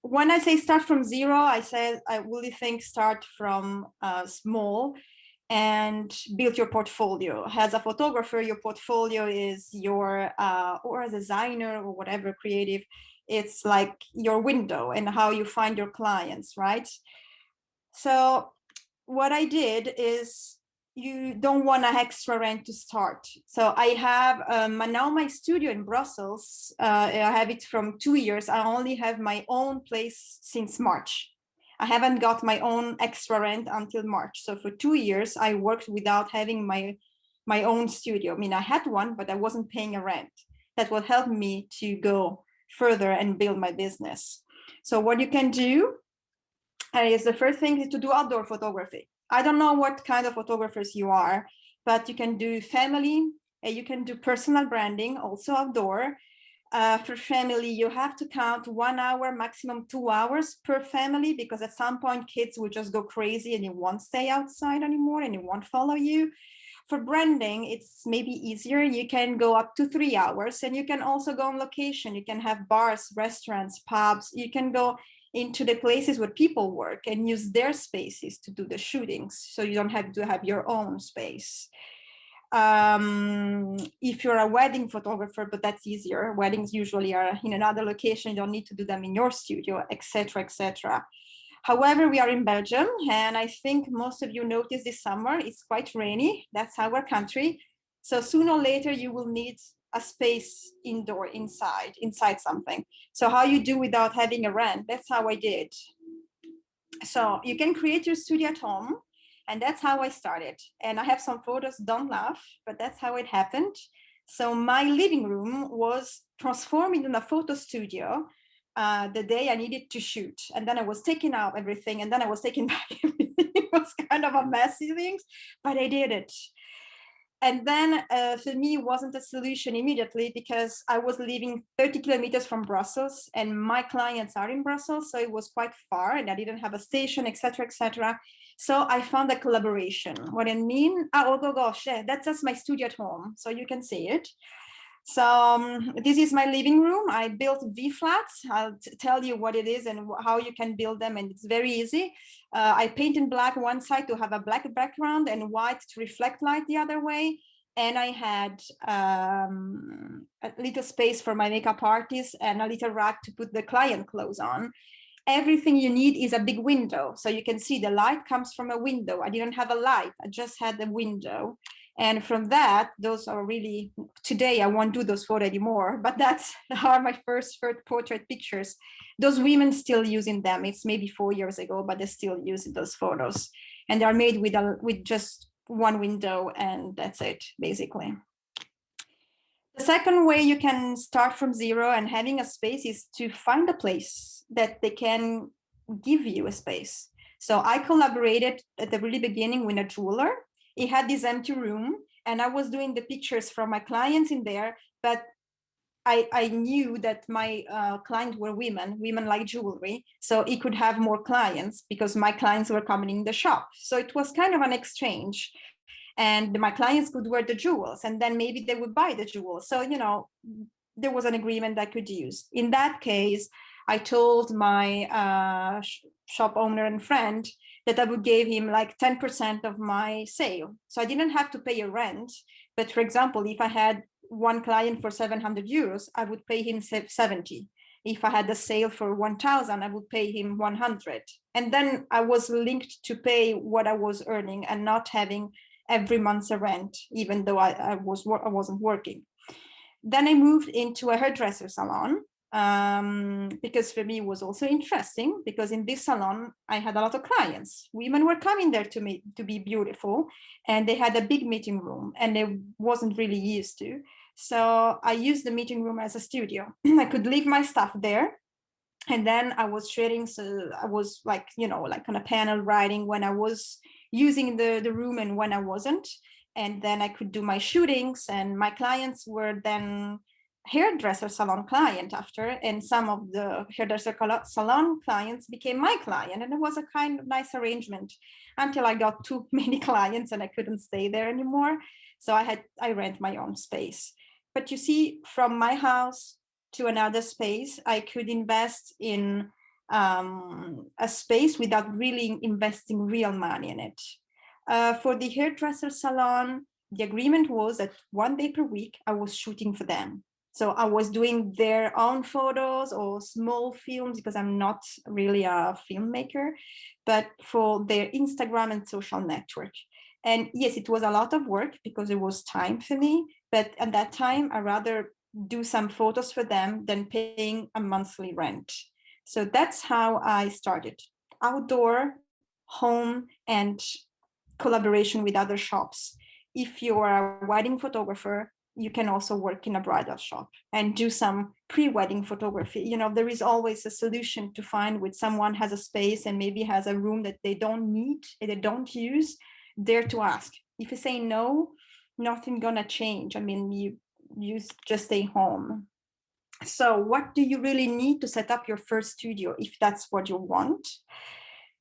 when I say start from zero, I really think start from small and build your portfolio. As a photographer, your portfolio is your, or a designer or whatever creative, it's like your window and how you find your clients, right? So what I did is, you don't want an extra rent to start. So I have now my studio in Brussels. I have it from 2 years. I only have my own place since March. I haven't got my own extra rent until March. So for 2 years, I worked without having my own studio. I mean, I had one, but I wasn't paying a rent. That will help me to go further and build my business. So what you can do is, the first thing is to do outdoor photography. I don't know what kind of photographers you are, but you can do family, you can do personal branding, also outdoor. For family, you have to count 1 hour, maximum 2 hours per family, because at some point kids will just go crazy and you won't stay outside anymore and you won't follow you. For branding, it's maybe easier. You can go up to 3 hours, and you can also go on location. You can have bars, restaurants, pubs. You can go into the places where people work and use their spaces to do the shootings. So you don't have to have your own space. If you're a wedding photographer, but that's easier. Weddings usually are in another location. You don't need to do them in your studio, etc., etc. However, we are in Belgium, and I think most of you noticed this summer, it's quite rainy. That's our country. So sooner or later, you will need a space indoor, inside something. So how you do without having a rent, that's how I did. So you can create your studio at home, and that's how I started. And I have some photos, don't laugh, but that's how it happened. So my living room was transformed into a photo studio the day I needed to shoot. And then I was taking out everything, and then I was taking back everything. It was kind of a messy thing, but I did it. And then for me, it wasn't a solution immediately, because I was living 30 kilometers from Brussels, and my clients are in Brussels. So it was quite far, and I didn't have a station, etc., etc. So I found a collaboration. What I mean, oh gosh, yeah, that's just my studio at home. So you can see it. So this is my living room. I built V-flats. I'll tell you what it is and how you can build them, and it's very easy. I paint in black one side to have a black background and white to reflect light the other way. And I had a little space for my makeup artist and a little rack to put the client clothes on. Everything you need is a big window. So you can see the light comes from a window. I didn't have a light, I just had the window. And from that, those are really, today I won't do those photos anymore, but that's are my first portrait pictures. Those women still using them. It's maybe 4 years ago, but they're still using those photos. And they're made with just one window, and that's it, basically. The second way you can start from zero and having a space is to find a place that they can give you a space. So I collaborated at the really beginning with a jeweler. He had this empty room, and I was doing the pictures from my clients in there, but I knew that my clients were women like jewelry, so he could have more clients because my clients were coming in the shop. So it was kind of an exchange, and my clients could wear the jewels, and then maybe they would buy the jewels. So, you know, there was an agreement I could use. In that case, I told my shop owner and friend that I would give him like 10% of my sale. So I didn't have to pay a rent. But for example, if I had one client for 700 euros, I would pay him 70. If I had a sale for 1,000, I would pay him 100. And then I was linked to pay what I was earning and not having every month's a rent, even though I wasn't working. Then I moved into a hairdresser salon, because for me it was also interesting, because in this salon I had a lot of clients. Women were coming there to me to be beautiful, and they had a big meeting room, and they wasn't really used to. So I used the meeting room as a studio. I could leave my stuff there, and then I was sharing. So I was like, you know, like on a panel writing when I was using the room and when I wasn't. And then I could do my shootings, and my clients were then hairdresser salon client after, and some of the hairdresser salon clients became my client, and it was a kind of nice arrangement until I got too many clients and I couldn't stay there anymore. So I rent my own space. But you see, from my house to another space, I could invest in a space without really investing real money in it. For the hairdresser salon, the agreement was that 1 day per week I was shooting for them. So I was doing their own photos or small films, because I'm not really a filmmaker, but for their Instagram and social network. And yes, it was a lot of work because it was time for me. But at that time, I rather do some photos for them than paying a monthly rent. So that's how I started. Outdoor, home, and collaboration with other shops. If you are a wedding photographer, you can also work in a bridal shop and do some pre-wedding photography. You know, there is always a solution to find with someone has a space and maybe has a room that they don't need, they don't use, dare to ask. If you say no, nothing gonna change. I mean, you just stay home. So what do you really need to set up your first studio if that's what you want?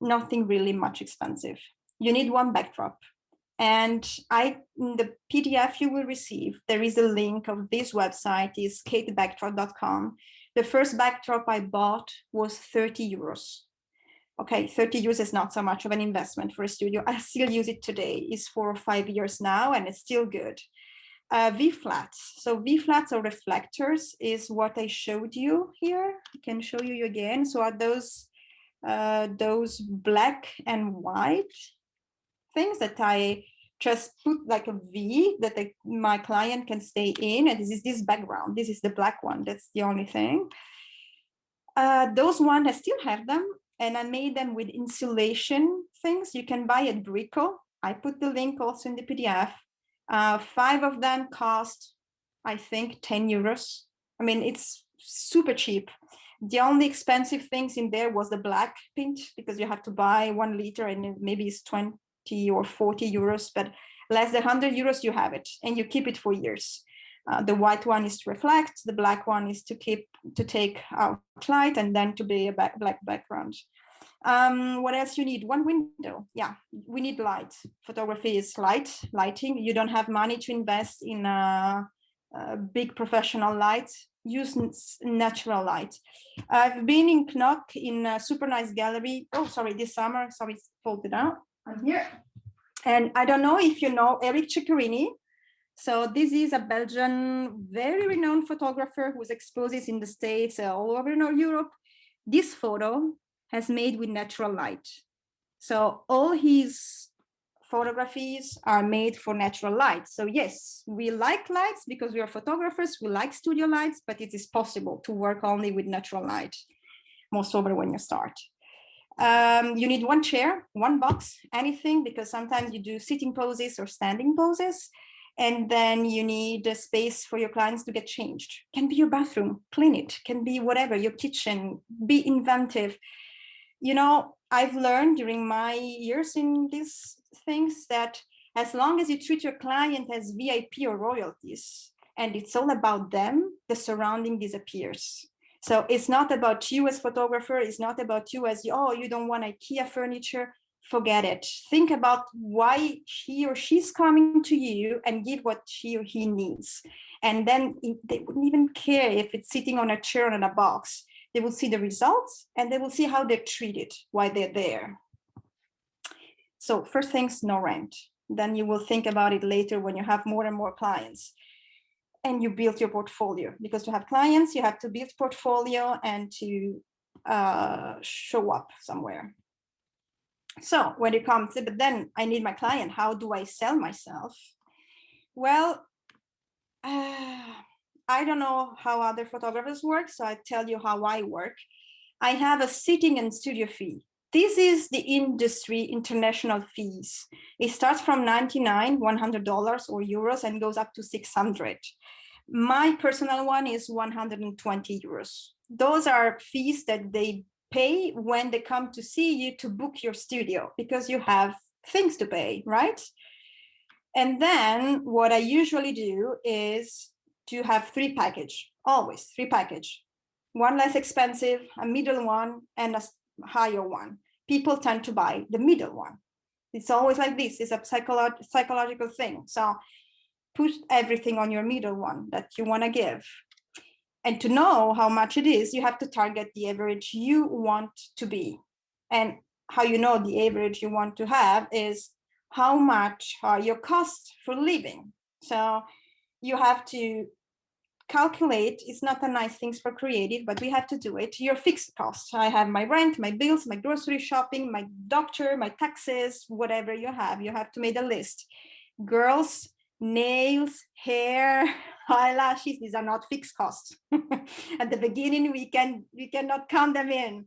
Nothing really much expensive. You need one backdrop. And in the PDF you will receive, there is a link of this website, is katebackdrop.com. The first backdrop I bought was 30 euros. Okay, 30 euros is not so much of an investment for a studio. I still use it today. It's 4 or 5 years now, and it's still good. V-flats. So V-flats or reflectors is what I showed you here. I can show you again. So are those black and white things that I just put like a V that my client can stay in, and this is this background. This is the black one. That's the only thing. Those ones, I still have them, and I made them with insulation things you can buy at Brico. I put the link also in the PDF. 5 of them cost, I think, 10 euros. I mean, it's super cheap. The only expensive things in there was the black paint, because you have to buy 1 liter and maybe it's 20 or 40 euros, but less than 100 euros, you have it and you keep it for years. The white one is to reflect, the black one is to take out light, and then to be a black background. What else you need? One window. Yeah, we need light. Photography is lighting. You don't have money to invest in a big professional light. Use natural light. I've been in Knock in a super nice gallery. Oh, sorry, this summer. Sorry, it's folded out. I'm here. And I don't know if you know Eric Ciccarini. So this is a Belgian, very renowned photographer who's exposes in the States, all over Europe. This photo has made with natural light. So all his photographies are made for natural light. So yes, we like lights because we are photographers, we like studio lights, but it is possible to work only with natural light, most over when you start. You need 1 chair, 1 box, anything, because sometimes you do sitting poses or standing poses. And then you need a space for your clients to get changed. Can be your bathroom, clean it, can be whatever, your kitchen, be inventive. You know, I've learned during my years in these things that as long as you treat your client as VIP or royalties, and it's all about them, the surrounding disappears. So it's not about you as photographer, it's not about you as, oh, you don't want IKEA furniture, forget it. Think about why he or she's coming to you and give what she or he needs. And then they wouldn't even care if it's sitting on a chair or in a box. They will see the results and they will see how they're treated while they're there. So first things, no rent. Then you will think about it later when you have more and more clients and you build your portfolio, because to have clients, you have to build portfolio and to show up somewhere. So when it comes to, but then I need my client, how do I sell myself? Well, I don't know how other photographers work, so I tell you how I work. I have a sitting and studio fee. This is the industry international fees. It starts from $99, $100 or euros and goes up to 600. My personal one is 120 euros. Those are fees that they pay when they come to see you to book your studio, because you have things to pay, right? And then what I usually do is to have 3 package, always 3 package. One less expensive, a middle one, and a higher one. People tend to buy the middle one. It's always like this. It's a psychological thing. So put everything on your middle one that you want to give. And to know how much it is, you have to target the average you want to be. And how you know the average you want to have is how much are your costs for living. So you have to calculate. It's not a nice thing for creative, but we have to do it. Your fixed costs. I have my rent, my bills, my grocery shopping, my doctor, my taxes, whatever you have to make a list. Girls, nails, hair, eyelashes, these are not fixed costs. At the beginning, we cannot count them in,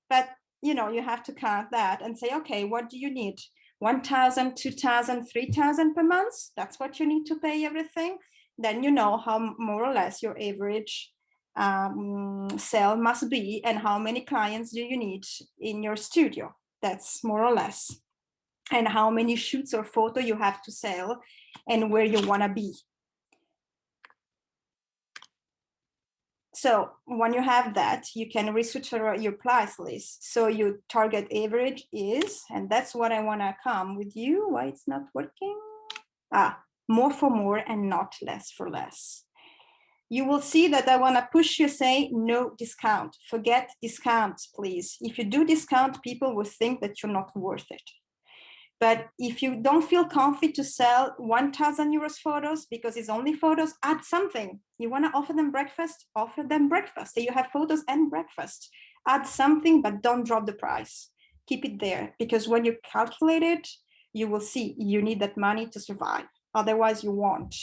but you have to count that and say, okay, what do you need? 1,000, 2,000, 3,000 per month. That's what you need to pay everything. Then you know how more or less your average sale must be and how many clients do you need in your studio. That's more or less. And how many shoots or photo you have to sell and where you want to be. So when you have that, you can restructure your price list. So your target average is, and that's what I want to come with you. Why it's not working? More for more and not less for less. You will see that I want to push you, say no discount. Forget discounts, please. If you do discount, people will think that you're not worth it. But if you don't feel comfy to sell 1,000 euros photos because it's only photos, add something. You want to offer them breakfast? Offer them breakfast. So you have photos and breakfast. Add something, but don't drop the price. Keep it there, because when you calculate it, you will see you need that money to survive. Otherwise, you won't.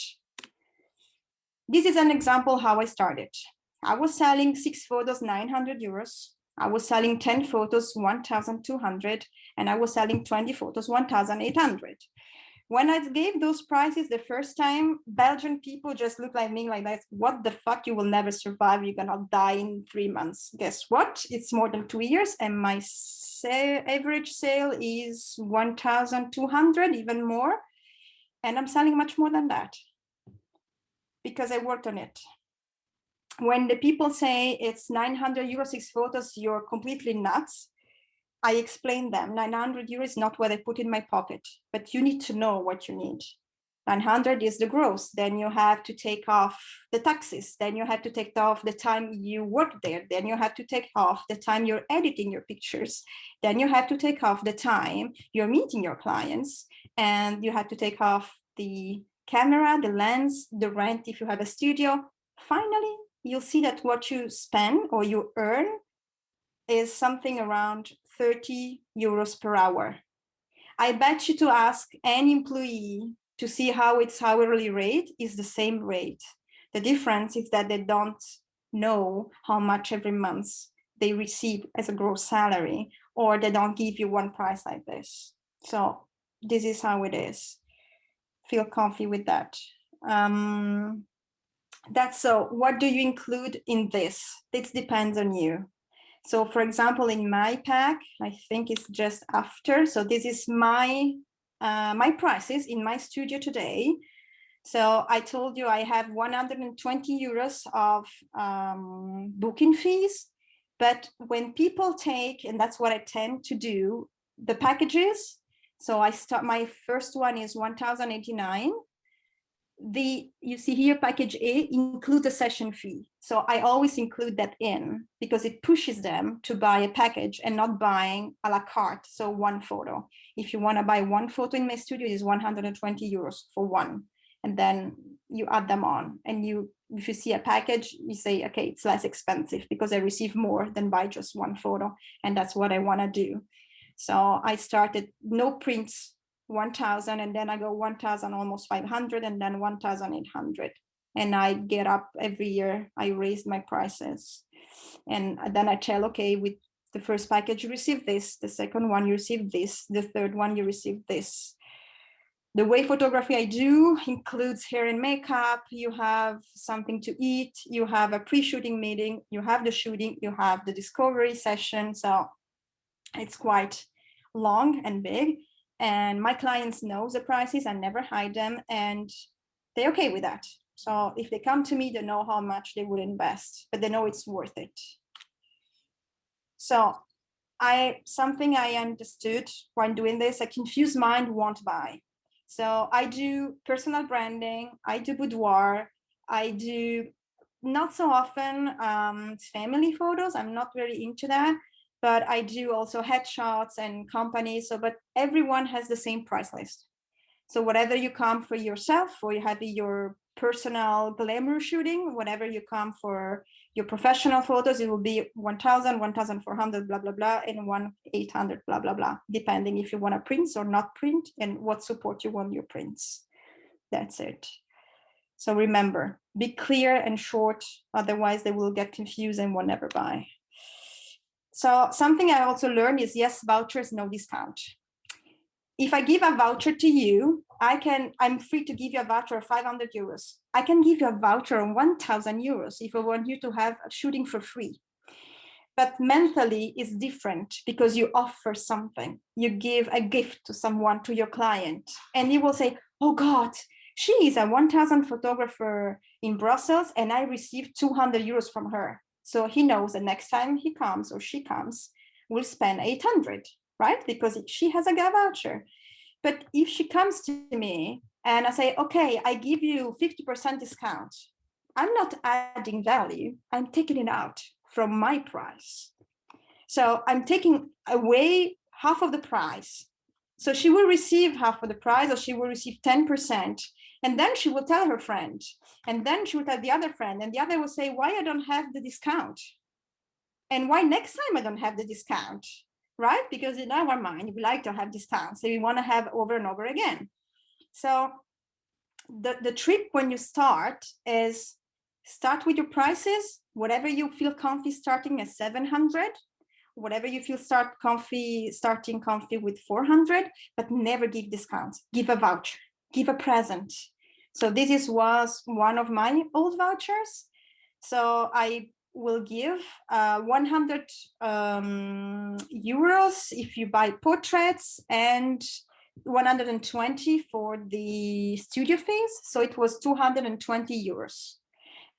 This is an example how I started. I was selling 6 photos, 900 euros. I was selling 10 photos, 1,200, and I was selling 20 photos, 1,800. When I gave those prices the first time, Belgian people just looked at me like that. What the fuck? You will never survive. You're gonna die in 3 months. Guess what? It's more than 2 years, and my average sale is 1,200, even more. And I'm selling much more than that because I worked on it. When the people say it's 900 euros 6 photos, you're completely nuts. I explain them 900 euros is not what I put in my pocket, but you need to know what you need. 900 is the gross. Then you have to take off the taxes. Then you have to take off the time you work there. Then you have to take off the time you're editing your pictures. Then you have to take off the time you're meeting your clients. And you have to take off the camera, the lens, the rent if you have a studio. Finally, you'll see that what you spend or you earn is something around 30 euros per hour. I bet you to ask any employee to see how its hourly rate is the same rate. The difference is that they don't know how much every month they receive as a gross salary, or they don't give you one price like this. So this is how it is. Feel comfy with that. That's so. What do you include in this? This depends on you. So for example, in my pack, I think it's just after. So this is my prices in my studio today. So I told you I have 120 euros of booking fees. But when people take, and that's what I tend to do, the packages. So I start, my first one is 1,089. You see here, package A includes a session fee. So I always include that in because it pushes them to buy a package and not buying a la carte. So one photo. If you want to buy one photo in my studio, it is 120 euros for one. And then you add them on. And if you see a package, you say, okay, it's less expensive because I receive more than buy just one photo. And that's what I want to do. So I started no prints, 1,000, and then I go 1,000, almost 500, and then 1,800. And I get up every year. I raise my prices. And then I tell, okay, with the first package, you receive this. The second one, you receive this. The third one, you receive this. The way photography I do includes hair and makeup. You have something to eat. You have a pre-shooting meeting. You have the shooting. You have the discovery session. So it's quite long and big. And my clients know the prices. I never hide them, and they're okay with that. So if they come to me, they know how much they would invest, but they know it's worth it. So something I understood when doing this, a confused mind won't buy. So I do personal branding, I do boudoir, I do not so often family photos. I'm not really into that, but I do also headshots and companies. So, but everyone has the same price list. So whatever you come for yourself, or you have your personal glamour shooting, whatever you come for your professional photos, it will be 1,000, 1,400, blah, blah, blah, and 1,800, blah, blah, blah, depending if you want to print or not print and what support you want your prints. That's it. So remember, be clear and short, otherwise they will get confused and will never buy. So something I also learned is, yes, vouchers, no discount. If I give a voucher to you, I'm free to give you a voucher of 500 euros. I can give you a voucher of 1,000 euros if I want you to have shooting for free. But mentally it's different, because you offer something. You give a gift to someone, to your client, and you will say, oh God, she is a 1,000 photographer in Brussels and I received 200 euros from her. So he knows the next time he comes or she comes, we'll spend 800. Right? Because she has a voucher. But if she comes to me and I say, okay, I give you 50% discount, I'm not adding value. I'm taking it out from my price. So I'm taking away half of the price. So she will receive half of the price, or she will receive 10%. And then she will tell her friend. And then she will tell the other friend. And the other will say, why I don't have the discount? And why next time I don't have the discount? Right? Because in our mind, we like to have discounts. So we want to have over and over again. So the trick when you start is start with your prices, whatever you feel comfy starting at 700, whatever you feel starting comfy with 400, but never give discounts. Give a voucher, give a present. So this was one of my old vouchers. So I will give 100 euros if you buy portraits, and 120 for the studio fees. So it was 220 euros.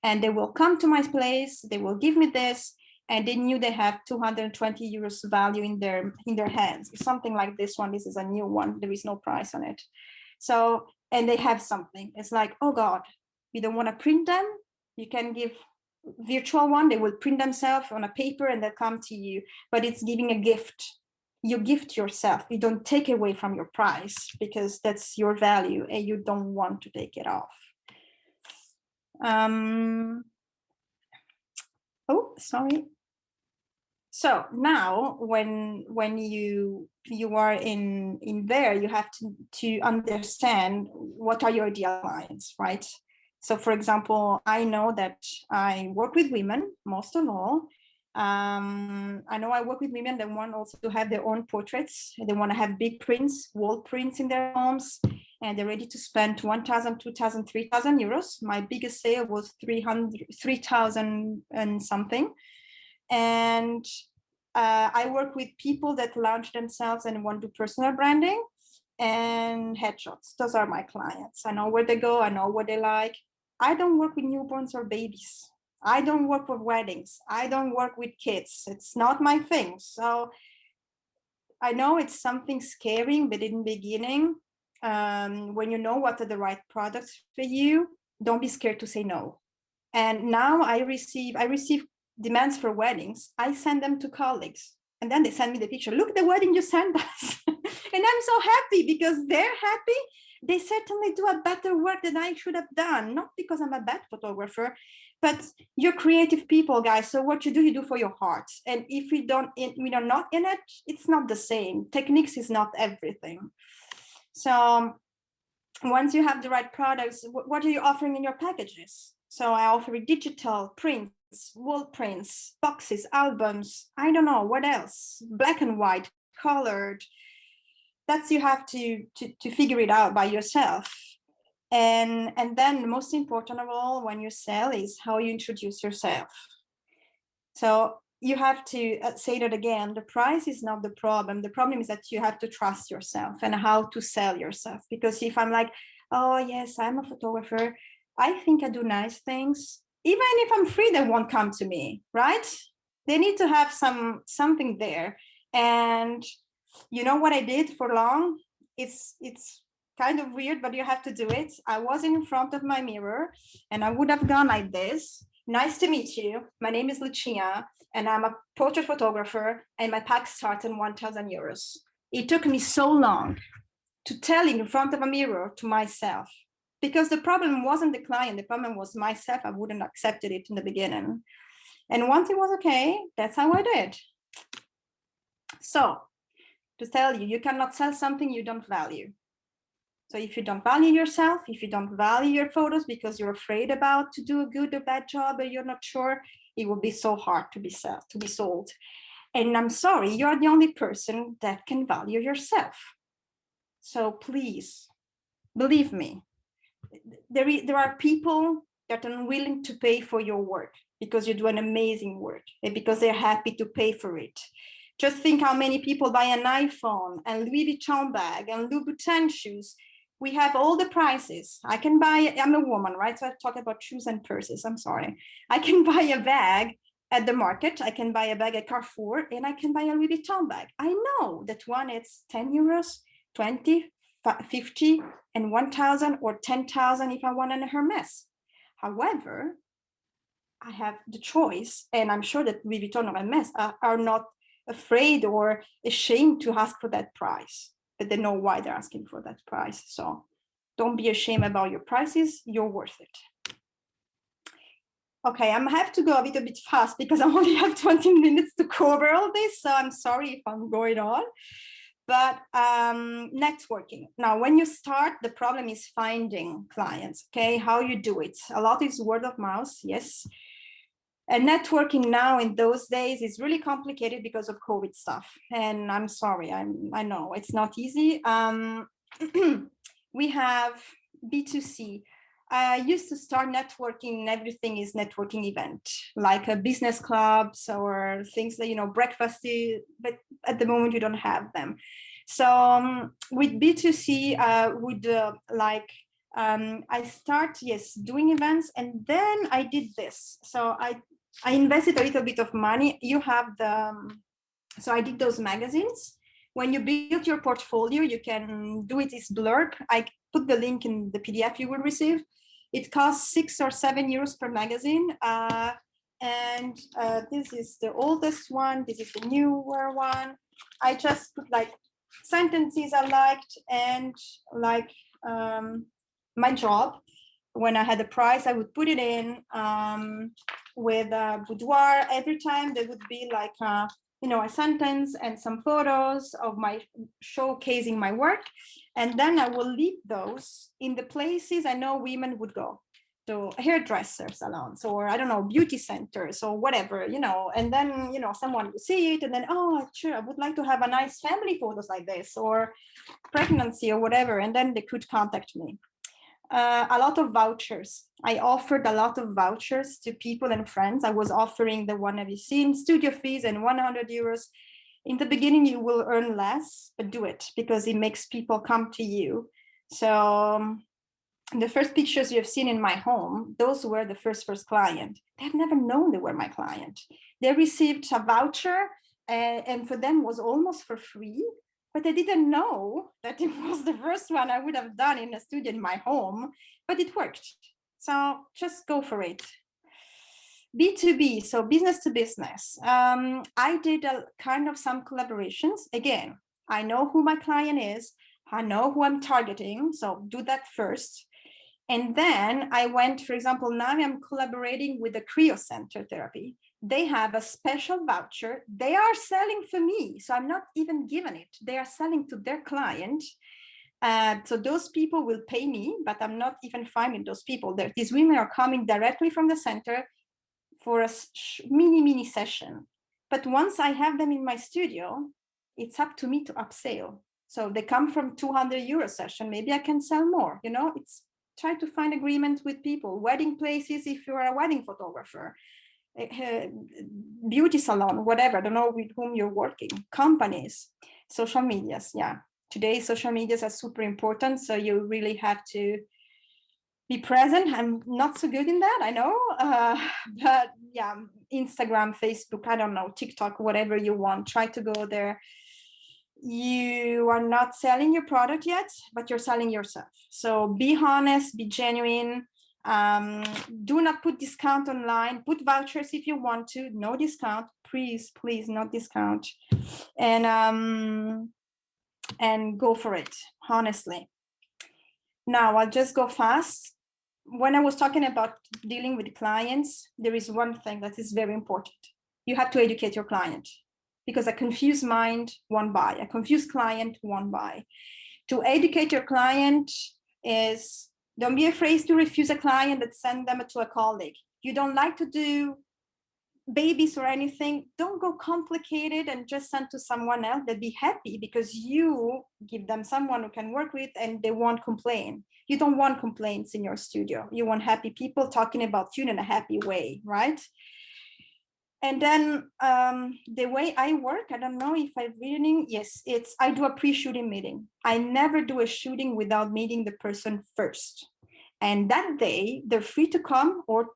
And they will come to my place, they will give me this, and they knew they have 220 euros value in their hands. Something like this one. This is a new one. There is no price on it. So, and they have something. It's like, oh God, you don't want to print them? You can give virtual one. They will print themselves on a paper and they'll come to you, but it's giving a gift. You gift yourself. You don't take away from your price, because that's your value and you don't want to take it off. Oh, sorry. So now when you are in there, you have to understand what are your ideal clients, right? So for example, I know that I work with women most of all. I know I work with women that want also to have their own portraits. They want to have big prints, wall prints in their homes, and they're ready to spend 1,000, 2,000, 3,000 euros. My biggest sale was 3,000 and something. And I work with people that launch themselves and want to do personal branding and headshots. Those are my clients. I know where they go. I know what they like. I don't work with newborns or babies. I don't work with weddings. I don't work with kids. It's not my thing. So I know it's something scary, but in the beginning, when you know what are the right products for you, don't be scared to say no. And now I receive demands for weddings. I send them to colleagues, and then they send me the picture. Look, the wedding you sent us. And I'm so happy because they're happy. They certainly do a better work than I should have done, not because I'm a bad photographer, but you're creative people, guys. So what you do for your heart. And if we are not in it, it's not the same. Techniques is not everything. So once you have the right products, what are you offering in your packages? So I offer digital prints, wall prints, boxes, albums, I don't know, what else? Black and white, colored. That's, you have to figure it out by yourself. And then the most important of all when you sell is how you introduce yourself. So you have to say that again, the price is not the problem. The problem is that you have to trust yourself and how to sell yourself. Because if I'm like, oh yes, I'm a photographer, I think I do nice things. Even if I'm free, they won't come to me, right? They need to have something there. And you know what I did for long? It's kind of weird, but you have to do it. I was in front of my mirror and I would have gone like this. Nice to meet you. My name is Lucia, and I'm a portrait photographer, and my pack starts at 1,000 euros. It took me so long to tell in front of a mirror to myself, because the problem wasn't the client, the problem was myself. I wouldn't have accepted it in the beginning. And once it was okay, that's how I did. So, to tell you, you cannot sell something you don't value. So if you don't value yourself, if you don't value your photos because you're afraid about to do a good or bad job, or you're not sure, it will be so hard to be sold. And I'm sorry, you're the only person that can value yourself. So please, believe me, there are people that are unwilling to pay for your work because you do an amazing work and because they're happy to pay for it. Just think how many people buy an iPhone and Louis Vuitton bag and Louboutin shoes. We have all the prices. I can buy, I'm a woman, right? So I talk about shoes and purses, I'm sorry. I can buy a bag at the market, I can buy a bag at Carrefour, and I can buy a Louis Vuitton bag. I know that one it's 10 euros, 20, 50, and 1,000 or 10,000 if I want an Hermes. However, I have the choice, and I'm sure that Louis Vuitton or Hermes are not afraid or ashamed to ask for that price, but they know why they're asking for that price. So don't be ashamed about your prices, you're worth it. Okay, I have to go a little bit fast because I only have 20 minutes to cover all this, so I'm sorry if I'm going on. But networking. Now, when you start, the problem is finding clients, okay? How you do it. A lot is word of mouth, yes. And networking now in those days is really complicated because of COVID stuff. And I'm sorry, I know it's not easy. We have B2C. I used to start networking, everything is networking event, like a business clubs or things that, you know, breakfast, but at the moment you don't have them. So with B2C, I start, yes, doing events, and then I did this. So I invested a little bit of money. You have so I did those magazines. When you build your portfolio, you can do it as blurb. I put the link in the PDF you will receive. It costs 6 or 7 euros per magazine. This is the oldest one. This is the newer one. I just put like sentences I liked and like my job. When I had a price, I would put it in with a boudoir. Every time there would be like a sentence and some photos of my showcasing my work. And then I will leave those in the places I know women would go. So hairdresser salons, or I don't know, beauty centers or whatever, and then, someone will see it and then, oh, sure, I would like to have a nice family photos like this, or pregnancy or whatever. And then they could contact me. A lot of vouchers. I offered a lot of vouchers to people and friends. I was offering the one have you seen, studio fees and 100 euros. In the beginning, you will earn less, but do it because it makes people come to you. So the first pictures you have seen in my home, those were the first client. They've never known they were my client. They received a voucher and for them was almost for free, but I didn't know that it was the first one I would have done in a studio in my home, but it worked. So just go for it. B2B, so business to business. I did a kind of some collaborations. Again, I know who my client is. I know who I'm targeting. So do that first. And then I went, for example, now I'm collaborating with the Cryo Center Therapy. They have a special voucher. They are selling for me. So I'm not even giving it. They are selling to their client. So those people will pay me, but I'm not even finding those people. These women are coming directly from the center for a mini session. But once I have them in my studio, it's up to me to upsell. So they come from 200 euro session. Maybe I can sell more. It's try to find agreements with people, wedding places, if you're a wedding photographer, beauty salon, whatever, I don't know with whom you're working, companies, social medias. Yeah, today social medias are super important. So you really have to be present. I'm not so good in that, I know, but yeah, Instagram, Facebook, I don't know, TikTok, whatever you want, try to go there. You are not selling your product yet, but you're selling yourself. So be honest, be genuine. Do not put discount online. Put vouchers if you want to. No discount, please, not discount. And go for it, honestly. Now I'll just go fast. When I was talking about dealing with clients, there is one thing that is very important. You have to educate your client, because a confused mind won't buy. A confused client won't buy. To educate your client is, don't be afraid to refuse a client that send them to a colleague. You don't like to do babies or anything, don't go complicated and just send to someone else. They'll be happy because you give them someone who can work with and they won't complain. You don't want complaints in your studio. You want happy people talking about you in a happy way, right? And then the way I work, I don't know if I'm reading, yes, I do a pre-shooting meeting. I never do a shooting without meeting the person first. And that day, they're free to come or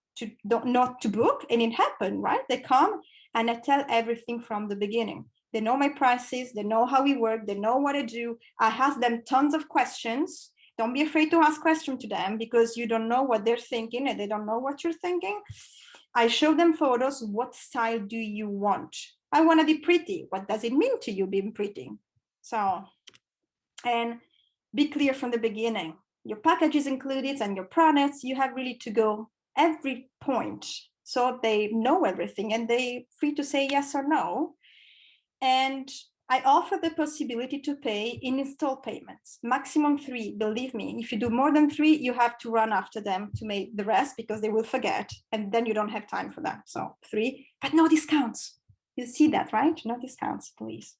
not to book, and it happened, right? They come and I tell everything from the beginning. They know my prices, they know how we work, they know what I do. I ask them tons of questions. Don't be afraid to ask questions to them, because you don't know what they're thinking and they don't know what you're thinking. I show them photos. What style do you want? I want to be pretty. What does it mean to you being pretty? So, and be clear from the beginning. Your package is included and your products, you have really to go every point so they know everything and they're free to say yes or no. And I offer the possibility to pay in install payments, maximum 3. Believe me, if you do more than 3, you have to run after them to make the rest, because they will forget and then you don't have time for that. So 3, but no discounts. You see that, right? No discounts, please.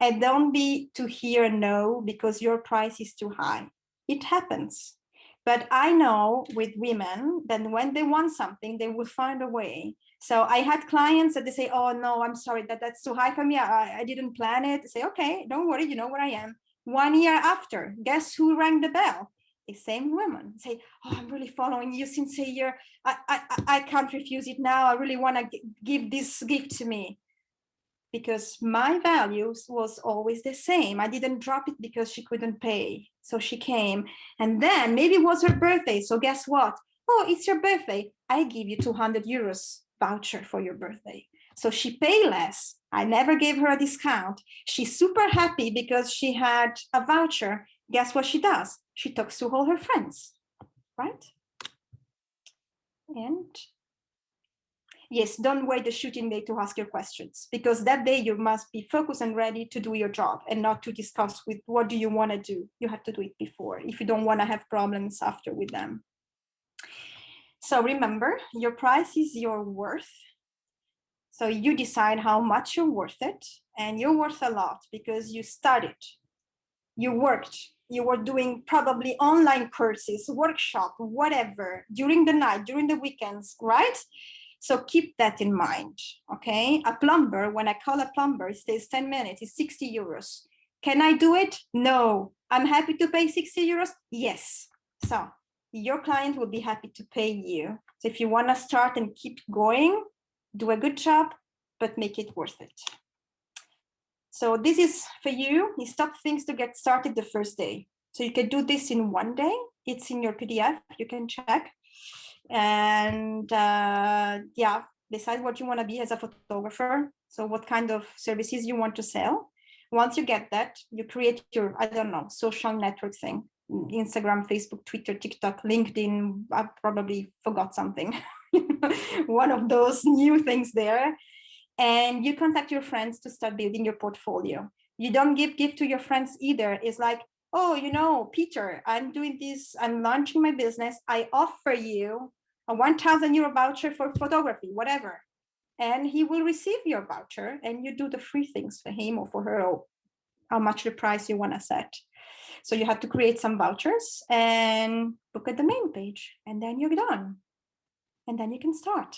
And don't be to hear no because your price is too high. It happens. But I know with women that when they want something, they will find a way. So I had clients that they say, oh, no, I'm sorry, that's too high for me. I didn't plan it. I say, okay, don't worry, you know where I am. 1 year after, guess who rang the bell? The same woman say, oh, I'm really following you since a year. I can't refuse it now. I really want to give this gift to me. Because my values was always the same. I didn't drop it because she couldn't pay. So she came, and then maybe it was her birthday. So guess what? Oh, it's your birthday. I give you 200 euros voucher for your birthday. So she paid less. I never gave her a discount. She's super happy because she had a voucher. Guess what she does? She talks to all her friends, right? And yes, don't wait the shooting day to ask your questions, because that day you must be focused and ready to do your job and not to discuss with what do you want to do. You have to do it before if you don't want to have problems after with them. So remember, your price is your worth. So you decide how much you're worth it, and you're worth a lot because you studied, you worked, you were doing probably online courses, workshop, whatever, during the night, during the weekends, right? So keep that in mind, okay? A plumber, when I call a plumber, it stays 10 minutes, it's 60 euros. Can I do it? No. I'm happy to pay 60 euros? Yes. So your client will be happy to pay you. So if you want to start and keep going, do a good job, but make it worth it. So this is for you, is top things to get started the first day. So you can do this in 1 day. It's in your PDF, you can check. And yeah, decide what you want to be as a photographer. So what kind of services you want to sell. Once you get that, you create your, I don't know, social network thing. Instagram, Facebook, Twitter, TikTok, LinkedIn. I probably forgot something. One of those new things there. And you contact your friends to start building your portfolio. You don't give to your friends either. It's like, oh, you know, Peter, I'm doing this, I'm launching my business. I offer you a 1,000 euro voucher for photography, whatever. And he will receive your voucher and you do the free things for him or for her, or how much the price you want to set. So you have to create some vouchers and book at the main page, and then you're done. And then you can start.